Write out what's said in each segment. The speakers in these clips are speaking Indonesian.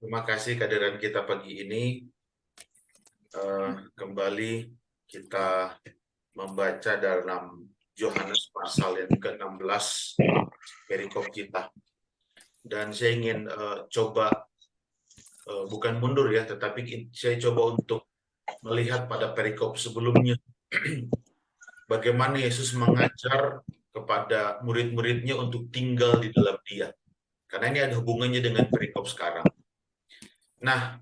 Terima kasih kehadiran kita pagi ini. Kembali kita membaca dalam Yohanes pasal yang ke-16 perikop kita. Dan saya ingin coba bukan mundur ya, tetapi saya coba untuk melihat pada perikop sebelumnya. Bagaimana Yesus mengajar kepada murid-muridnya untuk tinggal di dalam Dia. Karena ini ada hubungannya dengan perikop sekarang. Nah,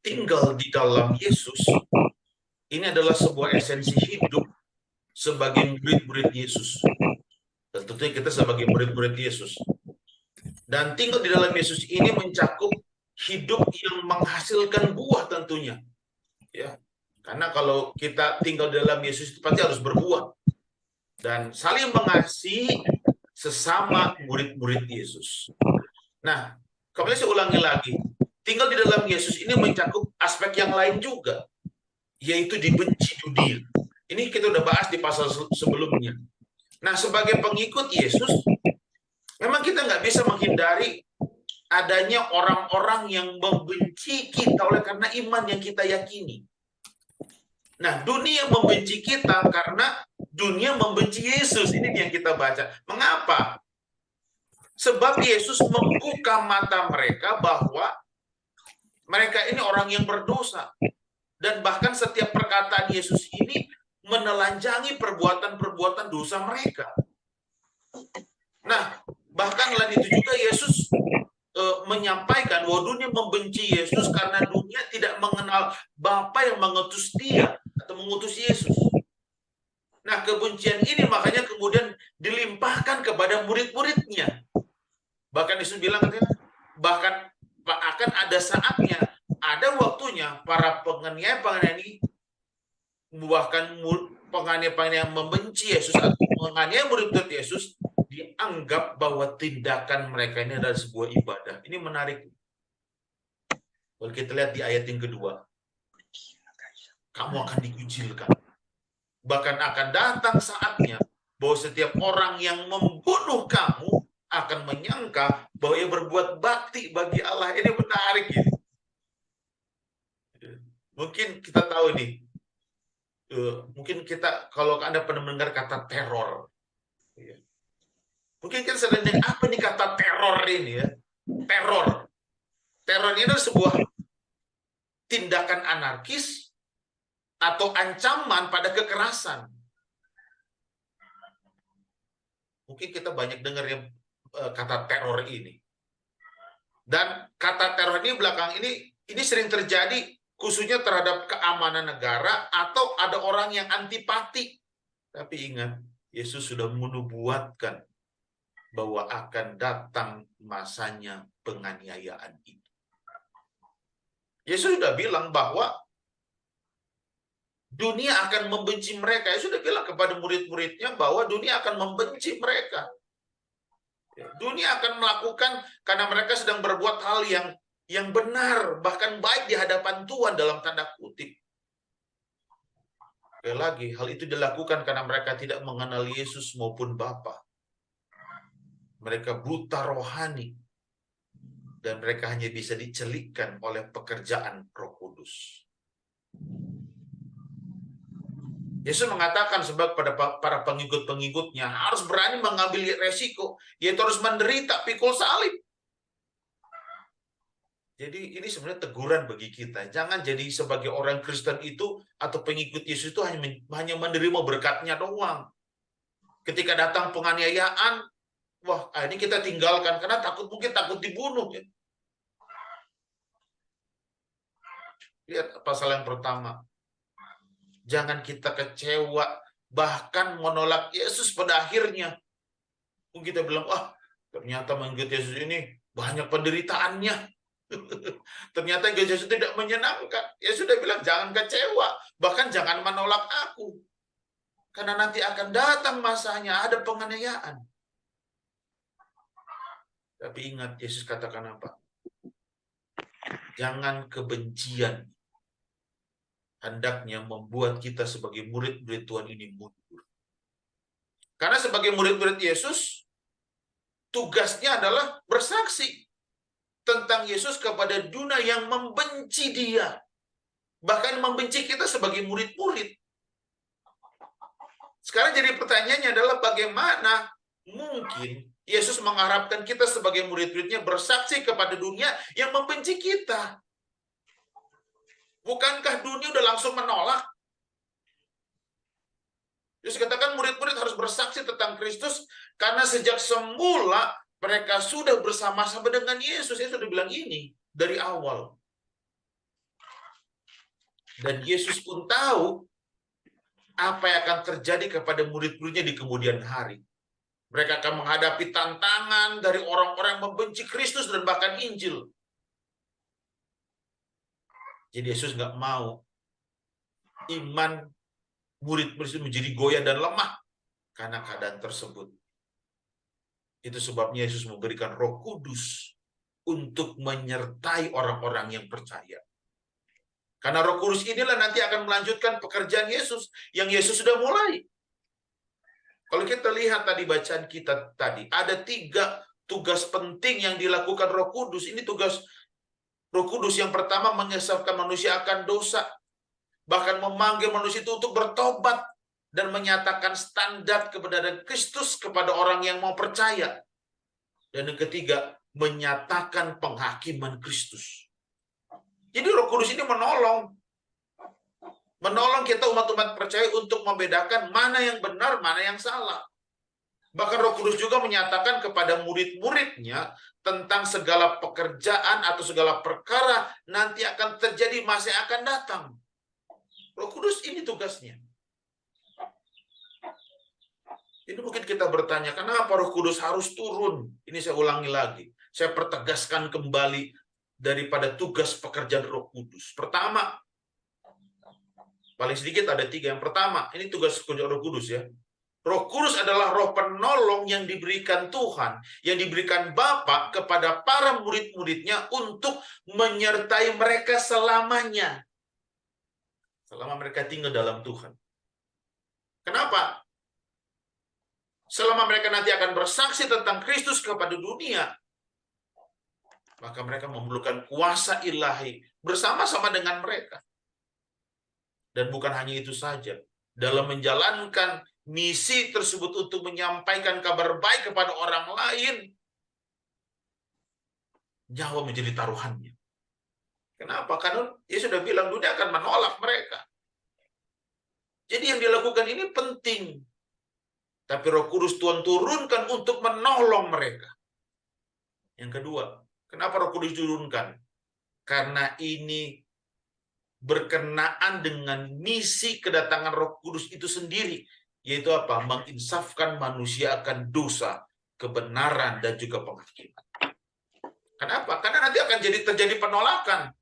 tinggal di dalam Yesus ini adalah sebuah esensi hidup sebagai murid-murid Yesus. Tentunya kita sebagai murid-murid Yesus. Dan tinggal di dalam Yesus ini mencakup hidup yang menghasilkan buah tentunya. Ya. Karena kalau kita tinggal di dalam Yesus itu pasti harus berbuah. Dan saling mengasihi sesama murid-murid Yesus. Nah, kembali saya ulangi lagi. Tinggal di dalam Yesus ini mencakup aspek yang lain juga, yaitu dibenci dunia. Ini kita udah bahas di pasal sebelumnya. Nah, sebagai pengikut Yesus, memang kita nggak bisa menghindari adanya orang-orang yang membenci kita oleh karena iman yang kita yakini. Nah, dunia membenci kita karena dunia membenci Yesus. Ini yang kita baca. Mengapa? Sebab Yesus membuka mata mereka bahwa mereka ini orang yang berdosa. Dan bahkan setiap perkataan Yesus ini menelanjangi perbuatan-perbuatan dosa mereka. Nah, bahkan lain itu juga Yesus menyampaikan bahwa dunia membenci Yesus karena dunia tidak mengenal Bapa yang mengutus dia atau mengutus Yesus. Nah, kebencian ini makanya kemudian dilimpahkan kepada murid-muridnya. Bahkan Yesus bilang, bahkan akan ada saatnya, ada waktunya para penganiaya ini, bahkan penganiaya yang membenci Yesus atau menganiaya murid-murid Yesus, dianggap bahwa tindakan mereka ini adalah sebuah ibadah. Ini menarik. Kalau kita lihat di ayat yang kedua, kamu akan dikucilkan. Bahkan akan datang saatnya bahwa setiap orang yang membunuh kamu akan menyangka bahwa ia berbuat bakti bagi Allah. Ini menarik gitu. Mungkin kita tahu nih, mungkin kita, kalau Anda pernah mendengar kata teror, mungkin kita sedang dengar apa nih kata teror ini ya? Teror ini adalah sebuah tindakan anarkis atau ancaman pada kekerasan. Mungkin kita banyak dengar ya kata teror ini. Dan kata teror ini belakang ini sering terjadi khususnya terhadap keamanan negara atau ada orang yang antipati. Tapi ingat, Yesus sudah menubuatkan bahwa akan datang masanya penganiayaan itu. Yesus sudah bilang bahwa dunia akan membenci mereka. Yesus sudah bilang kepada murid-muridnya bahwa dunia akan membenci mereka. Dunia akan melakukan karena mereka sedang berbuat hal yang benar, bahkan baik di hadapan Tuhan dalam tanda kutip. Sekali lagi, hal itu dilakukan karena mereka tidak mengenal Yesus maupun Bapa. Mereka buta rohani. Dan mereka hanya bisa dicelikkan oleh pekerjaan Roh Kudus. Yesus mengatakan sebab pada para pengikut-pengikutnya harus berani mengambil resiko, yaitu harus menderita pikul salib. Jadi ini sebenarnya teguran bagi kita. Jangan jadi sebagai orang Kristen itu atau pengikut Yesus itu hanya menerima berkatnya doang. Ketika datang penganiayaan, wah ini kita tinggalkan karena mungkin takut dibunuh. Ya. Lihat pasal yang pertama. Jangan kita kecewa, bahkan menolak Yesus pada akhirnya. Mungkin kita bilang, wah ternyata mengikut Yesus ini banyak penderitaannya. Ternyata Yesus tidak menyenangkan. Ya sudah bilang, jangan kecewa, bahkan jangan menolak aku. Karena nanti akan datang masanya, ada penganiayaan. Tapi ingat, Yesus katakan apa? Jangan kebencian hendaknya membuat kita sebagai murid-murid Tuhan ini mundur. Karena sebagai murid-murid Yesus, tugasnya adalah bersaksi. tentang Yesus kepada dunia yang membenci dia. Bahkan membenci kita sebagai murid-murid. Sekarang jadi pertanyaannya adalah bagaimana mungkin Yesus mengharapkan kita sebagai murid-muridnya bersaksi kepada dunia yang membenci kita? Bukankah dunia udah langsung menolak? Yesus katakan murid-murid harus bersaksi tentang Kristus karena sejak semula mereka sudah bersama-sama dengan Yesus. Yesus sudah bilang ini dari awal. Dan Yesus pun tahu apa yang akan terjadi kepada murid-muridnya di kemudian hari. Mereka akan menghadapi tantangan dari orang-orang yang membenci Kristus dan bahkan Injil. Jadi Yesus nggak mau iman murid-murid menjadi goyah dan lemah karena keadaan tersebut. Itu sebabnya Yesus memberikan Roh Kudus untuk menyertai orang-orang yang percaya. Karena Roh Kudus inilah nanti akan melanjutkan pekerjaan Yesus yang Yesus sudah mulai. Kalau kita lihat tadi bacaan kita tadi, ada 3 tugas penting yang dilakukan Roh Kudus. Ini tugas Roh Kudus yang pertama mengesahkan manusia akan dosa. Bahkan memanggil manusia itu untuk bertobat dan menyatakan standar kebenaran Kristus kepada orang yang mau percaya. Dan yang ketiga, menyatakan penghakiman Kristus. Jadi Roh Kudus ini menolong kita umat-umat percaya untuk membedakan mana yang benar, mana yang salah. Bahkan Roh Kudus juga menyatakan kepada murid-muridnya tentang segala pekerjaan atau segala perkara nanti akan terjadi masa yang akan datang. Roh Kudus ini tugasnya. Ini mungkin kita bertanya, kenapa Roh Kudus harus turun? Ini saya ulangi lagi. Saya pertegaskan kembali daripada tugas pekerjaan Roh Kudus. Pertama, paling sedikit ada 3. Yang pertama, ini tugas Roh Kudus ya. Roh Kudus adalah roh penolong yang diberikan Tuhan, yang diberikan Bapa kepada para murid-muridnya untuk menyertai mereka selamanya. Selama mereka tinggal dalam Tuhan. Kenapa? Selama mereka nanti akan bersaksi tentang Kristus kepada dunia, maka mereka memerlukan kuasa ilahi bersama-sama dengan mereka. Dan bukan hanya itu saja. Dalam menjalankan misi tersebut untuk menyampaikan kabar baik kepada orang lain, nyawa menjadi taruhannya. Kenapa? Karena dia sudah bilang dunia akan menolak mereka. Jadi yang dilakukan ini penting. Tapi Roh Kudus Tuhan turunkan untuk menolong mereka. Yang kedua, kenapa Roh Kudus turunkan? Karena ini berkenaan dengan misi kedatangan Roh Kudus itu sendiri. Yaitu apa? Menginsafkan manusia akan dosa, kebenaran, dan juga penghakiman. Kenapa? Karena nanti akan terjadi penolakan.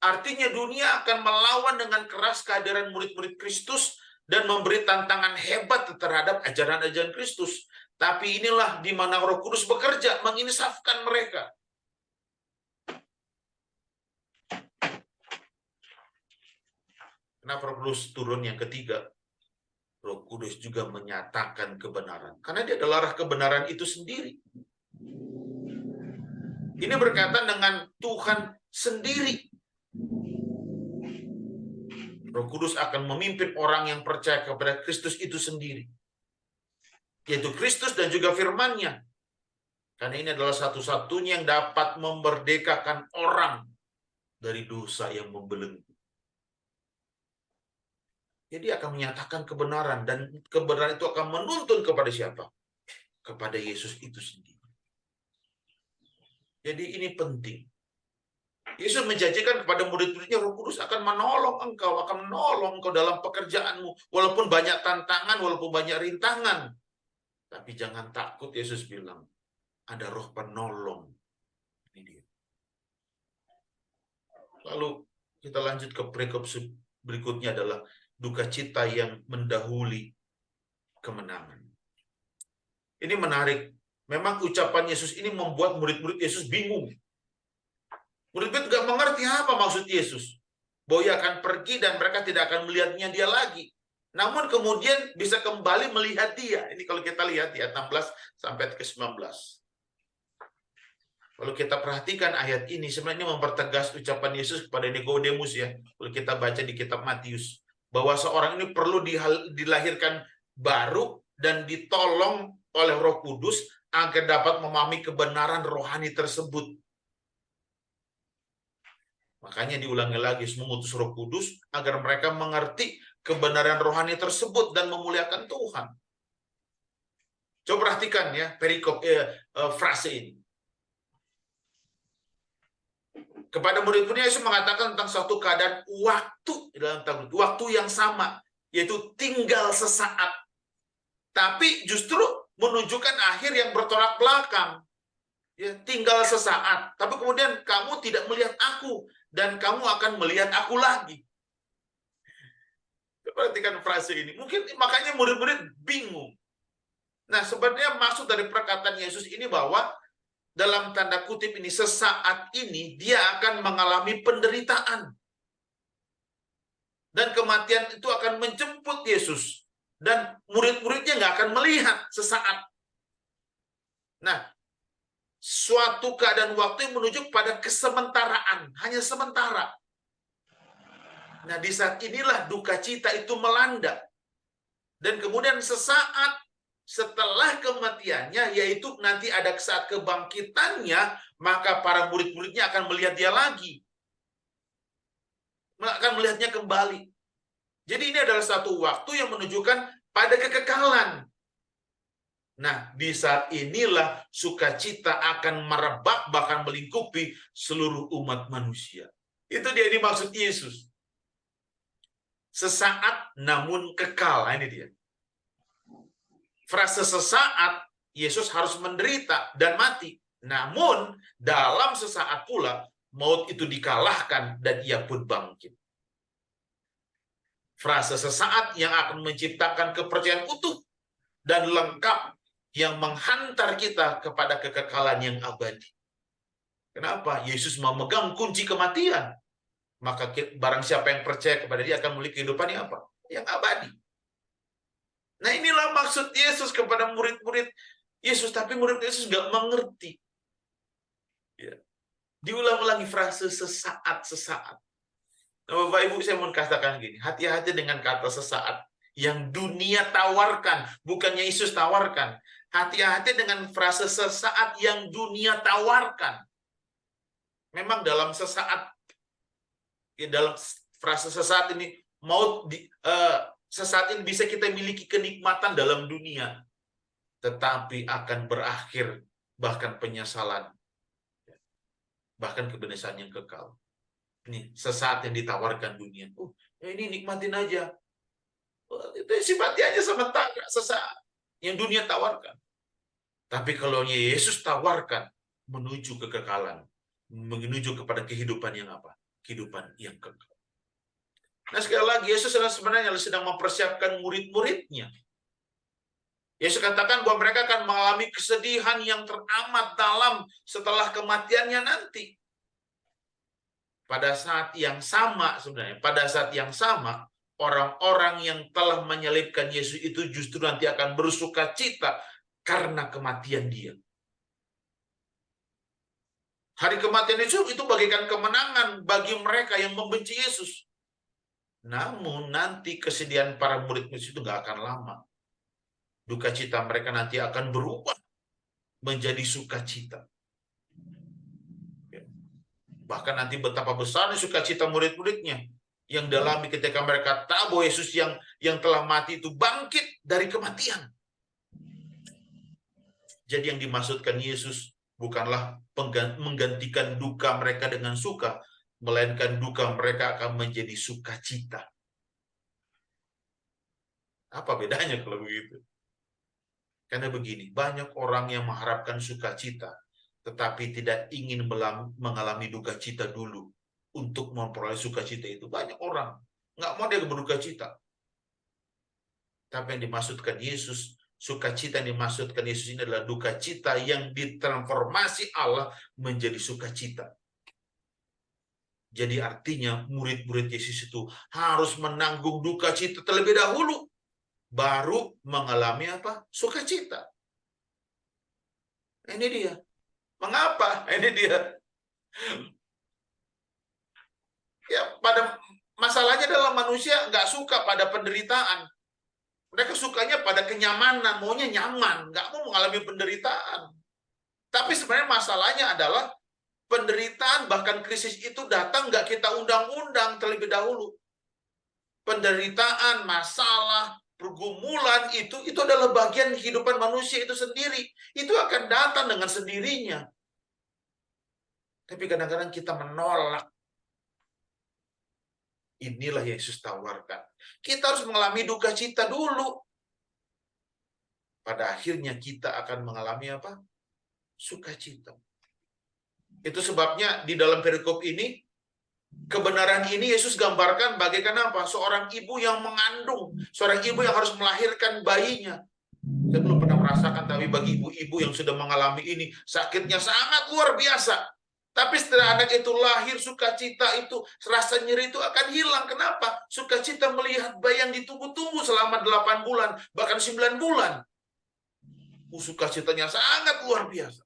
Artinya dunia akan melawan dengan keras kehadiran murid-murid Kristus dan memberi tantangan hebat terhadap ajaran-ajaran Kristus. Tapi inilah di mana Roh Kudus bekerja, menginsafkan mereka. Kenapa Roh Kudus turun? Yang ketiga, Roh Kudus juga menyatakan kebenaran. Karena dia adalah arah kebenaran itu sendiri. Ini berkaitan dengan Tuhan sendiri. Roh Kudus akan memimpin orang yang percaya kepada Kristus itu sendiri. Yaitu Kristus dan juga firman-Nya. Karena ini adalah satu-satunya yang dapat memerdekakan orang dari dosa yang membelenggu. Jadi akan menyatakan kebenaran, dan kebenaran itu akan menuntun kepada siapa? Kepada Yesus itu sendiri. Jadi ini penting. Yesus menjanjikan kepada murid-muridnya, Roh Kudus akan menolong engkau dalam pekerjaanmu. Walaupun banyak tantangan, walaupun banyak rintangan. Tapi jangan takut, Yesus bilang. Ada roh penolong. Ini dia. Lalu kita lanjut ke perikop berikutnya adalah duka cita yang mendahului kemenangan. Ini menarik. Memang ucapan Yesus ini membuat murid-murid Yesus bingung. Murid-murid nggak mengerti apa maksud Yesus. Bahwa ia akan pergi dan mereka tidak akan melihatnya dia lagi. Namun kemudian bisa kembali melihat dia. Ini kalau kita lihat ya 16 sampai ke 19. Kalau kita perhatikan ayat ini, sebenarnya mempertegas ucapan Yesus kepada Nikodemus ya. Kalau kita baca di kitab Matius, bahwa seorang ini perlu dilahirkan baru dan ditolong oleh Roh Kudus agar dapat memahami kebenaran rohani tersebut. Makanya diulangi lagi, mengutus Roh Kudus agar mereka mengerti kebenaran rohani tersebut dan memuliakan Tuhan. Coba perhatikan ya perikop frase ini. Kepada murid-muridnya Yesus mengatakan tentang suatu keadaan waktu dalam Talmud, waktu yang sama, yaitu tinggal sesaat. Tapi justru menunjukkan akhir yang bertolak belakang. Ya, tinggal sesaat, tapi kemudian kamu tidak melihat aku dan kamu akan melihat aku lagi. Perhatikan frase ini. Mungkin makanya murid-murid bingung. Nah, sebenarnya maksud dari perkataan Yesus ini bahwa dalam tanda kutip ini, sesaat ini dia akan mengalami penderitaan. Dan kematian itu akan menjemput Yesus. Dan murid-muridnya nggak akan melihat sesaat. Nah, suatu keadaan waktu yang menuju pada kesementaraan. Hanya sementara. Nah, di saat inilah duka cita itu melanda. Dan kemudian sesaat setelah kematiannya, yaitu nanti ada saat kebangkitannya, maka para murid-muridnya akan melihat dia lagi. Akan melihatnya kembali. Jadi ini adalah satu waktu yang menunjukkan pada kekekalan. Nah, di saat inilah sukacita akan merebak, bahkan melingkupi seluruh umat manusia. Itu dia dimaksud Yesus. Sesaat namun kekal. Nah, ini dia. Frase sesaat, Yesus harus menderita dan mati. Namun, dalam sesaat pula, maut itu dikalahkan dan ia pun bangkit. Frase sesaat yang akan menciptakan kepercayaan utuh dan lengkap yang menghantar kita kepada kekekalan yang abadi. Kenapa? Yesus memegang kunci kematian. Maka barang siapa yang percaya kepada dia akan memiliki kehidupan yang apa? Yang abadi. Nah, inilah maksud Yesus kepada murid-murid Yesus, tapi murid Yesus nggak mengerti. Ya. Diulang-ulangi frase sesaat-sesaat. Nah, Bapak Ibu, saya mau katakan gini, hati-hati dengan kata sesaat yang dunia tawarkan, bukannya Yesus tawarkan. Hati-hati dengan frase sesaat yang dunia tawarkan. Memang dalam sesaat, ya, dalam frase sesaat ini, sesaat ini bisa kita miliki kenikmatan dalam dunia, tetapi akan berakhir bahkan penyesalan, bahkan kebinasaan yang kekal. Ini sesaat yang ditawarkan dunia. Ini nikmatin aja. Itu simpati aja sementara, sesaat yang dunia tawarkan. Tapi kalau Yesus tawarkan menuju kekekalan, menuju kepada kehidupan yang apa? Kehidupan yang kekal. Nah, sekali lagi, Yesus sebenarnya sedang mempersiapkan murid-muridnya. Yesus katakan bahwa mereka akan mengalami kesedihan yang teramat dalam setelah kematiannya nanti. Pada saat yang sama sebenarnya, pada saat yang sama, orang-orang yang telah menyalibkan Yesus itu justru nanti akan bersuka cita karena kematian dia. Hari kematian Yesus itu bagaikan kemenangan bagi mereka yang membenci Yesus. Namun nanti kesedihan para murid Yesus itu nggak akan lama. Duka cita mereka nanti akan berubah menjadi sukacita. Bahkan nanti betapa besarnya sukacita murid-muridnya yang dalami ketika mereka tahu Yesus yang telah mati itu bangkit dari kematian. Jadi yang dimaksudkan Yesus bukanlah menggantikan duka mereka dengan suka, melainkan duka mereka akan menjadi sukacita. Apa bedanya kalau begitu? Karena begini, banyak orang yang mengharapkan sukacita, tetapi tidak ingin mengalami duka cita dulu untuk memperoleh sukacita itu. Banyak orang nggak mau dia berduka cita. Tapi yang dimaksudkan Yesus, sukacita yang dimaksudkan Yesus ini adalah duka cita yang ditransformasi Allah menjadi sukacita. Jadi artinya murid-murid Yesus itu harus menanggung duka cita terlebih dahulu, baru mengalami apa? Sukacita. Ini dia. Mengapa? Ini dia. Ya, masalahnya adalah manusia nggak suka pada penderitaan. Mereka sukanya pada kenyamanan, maunya nyaman, nggak mau mengalami penderitaan. Tapi sebenarnya masalahnya adalah penderitaan, bahkan krisis itu datang nggak kita undang-undang terlebih dahulu. Penderitaan, masalah, pergumulan itu adalah bagian kehidupan manusia itu sendiri. Itu akan datang dengan sendirinya. Tapi kadang-kadang kita menolak. Inilah yang Yesus tawarkan. Kita harus mengalami duka cita dulu. Pada akhirnya kita akan mengalami apa? Sukacita. Itu sebabnya di dalam perikop ini, kebenaran ini Yesus gambarkan bagaikan apa? Seorang ibu yang mengandung, seorang ibu yang harus melahirkan bayinya. Saya belum pernah merasakan, tapi bagi ibu-ibu yang sudah mengalami ini, sakitnya sangat luar biasa. Tapi setelah anak itu lahir, sukacita itu, rasa nyeri itu akan hilang. Kenapa? Sukacita melihat bayi yang ditunggu-tunggu selama 8 bulan, bahkan 9 bulan. Sukacitanya sangat luar biasa.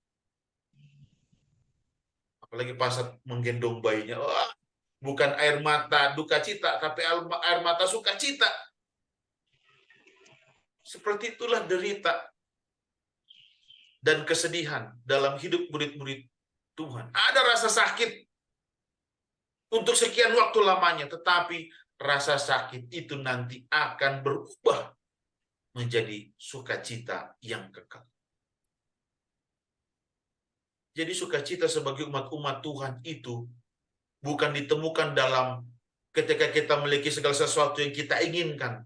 Apalagi pas menggendong bayinya. Wah, bukan air mata duka cita, tapi air mata sukacita. Seperti itulah derita dan kesedihan dalam hidup murid-murid Tuhan. Ada rasa sakit untuk sekian waktu lamanya, tetapi rasa sakit itu nanti akan berubah menjadi sukacita yang kekal. Jadi sukacita sebagai umat-umat Tuhan itu bukan ditemukan dalam ketika kita memiliki segala sesuatu yang kita inginkan.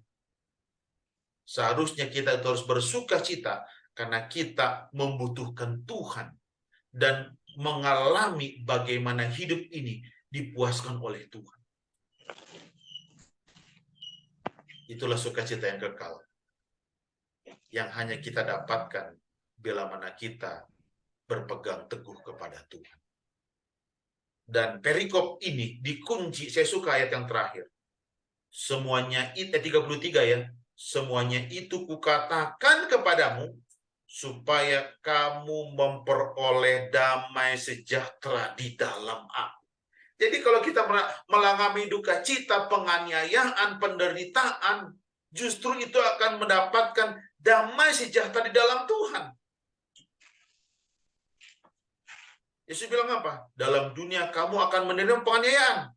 Seharusnya kita harus bersukacita karena kita membutuhkan Tuhan dan mengalami bagaimana hidup ini dipuaskan oleh Tuhan. Itulah sukacita yang kekal, yang hanya kita dapatkan bila mana kita berpegang teguh kepada Tuhan. Dan perikop ini dikunci, saya suka ayat yang terakhir. Semuanya itu 33 ya. Semuanya itu kukatakan kepadamu supaya kamu memperoleh damai sejahtera di dalam aku. Jadi kalau kita mengalami duka cita, penganiayaan, penderitaan, justru itu akan mendapatkan damai sejahtera di dalam Tuhan. Yesus bilang apa? Dalam dunia kamu akan menerima penganiayaan.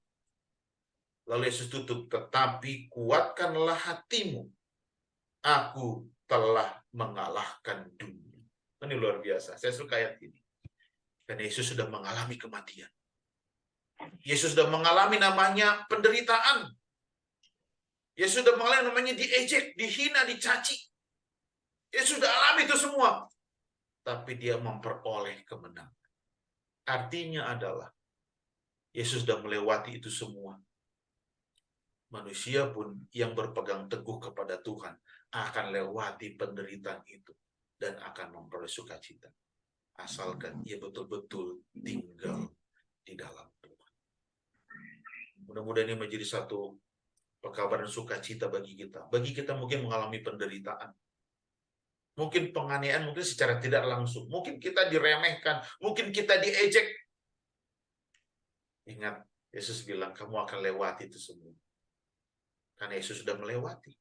Lalu Yesus tutup, tetapi kuatkanlah hatimu. Aku telah mengalahkan dunia. Ini luar biasa. Saya suka ayat ini. Karena Yesus sudah mengalami kematian. Yesus sudah mengalami namanya penderitaan. Yesus sudah mengalami namanya diejek, dihina, dicaci. Yesus sudah alami itu semua. Tapi dia memperoleh kemenangan. Artinya adalah Yesus sudah melewati itu semua. Manusia pun yang berpegang teguh kepada Tuhan akan lewati penderitaan itu dan akan memperoleh sukacita. Asalkan ia betul-betul tinggal di dalam Tuhan. Mudah-mudahan ini menjadi satu pekabaran sukacita bagi kita. Bagi kita mungkin mengalami penderitaan. Mungkin penganiayaan, mungkin secara tidak langsung. Mungkin kita diremehkan, mungkin kita diejek. Ingat, Yesus bilang, kamu akan lewati itu semua. Karena Yesus sudah melewati.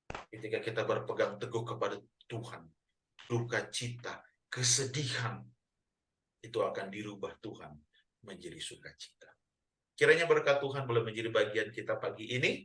Ketika kita berpegang teguh kepada Tuhan, duka cita, kesedihan, itu akan dirubah Tuhan menjadi sukacita. Kiranya berkat Tuhan boleh menjadi bagian kita pagi ini.